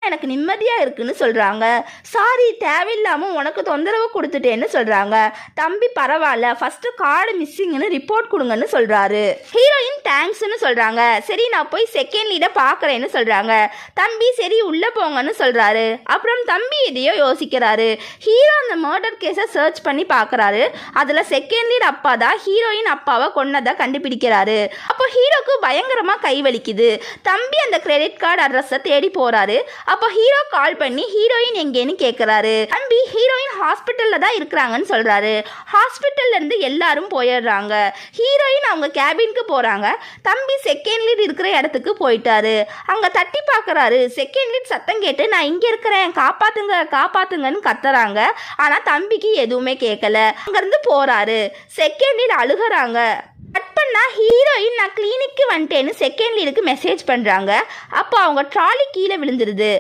எனக்கு நிம்மதியா இருக்குன்னு சொல்றாங்க. சாரி, தேவையில்லாம உனக்கு தொந்தரவு கொடுத்துட்டேன்னு சொல்றாங்க. தம்பி பரவாயில்ல, ஃபர்ஸ்ட் கார்டு மிஸ்ஸிங்னு ரிப்போர்ட் கொடுங்கன்னு சொல்றாரு. ஹீரோயின் தேங்க்ஸ்னு சொல்றாங்க. சரி, நான் போய் செகண்ட் லீட பாக்குறேன்னு சொல்றாங்க. தம்பி சரி உள்ள போங்கன்னு சொல்றாரு. அப்புறம் தம்பி எதையோ யோசிக்கிறாரு. ஹீரோ அந்த மர்டர் கேஸை சர்ச் பண்ணி பாக்குறாரு. அதுல செகண்ட் லீட் அப்பா தான் ஹீரோயின் அப்பாவை கொன்னதை கண்டுபிடிக்கிறாரு. அப்போ ஹீரோக்கு பயங்கரமா கை வலிக்குது. தம்பி அந்த கிரெடிட் கார்டு அட்ரஸை தேடி போறாரு. அப்போ ஹீரோ கால் பண்ணி ஹீரோயின் எங்கேன்னு கேட்குறாரு. தம்பி ஹீரோயின் ஹாஸ்பிட்டல்ல தான் இருக்கிறாங்கன்னு சொல்றாரு. ஹாஸ்பிட்டல்ல இருந்து எல்லாரும் போயிடுறாங்க. ஹீரோயின் அவங்க கேபினுக்கு போறாங்க. தம்பி செகண்ட் லீட் இருக்கிற இடத்துக்கு போயிட்டாரு. அங்க தட்டி பார்க்கறாரு. செகண்ட் லீட் சத்தம் கேட்டு நான் இங்க இருக்கிறேன், காப்பாத்துங்க காப்பாத்துங்கன்னு கத்துறாங்க. ஆனா தம்பிக்கு எதுவுமே கேட்கல. அங்கிருந்து போறாரு. செகண்ட் லீட் அழுகுறாங்க. கட் பண்ணா ஹீரோயின் நான் கிளினிக்கு வந்துட்டேன்னு செகண்ட் லீடுக்கு மெசேஜ் பண்றாங்க. அப்போ அவங்க ட்ராலி கீழே விழுந்துருது.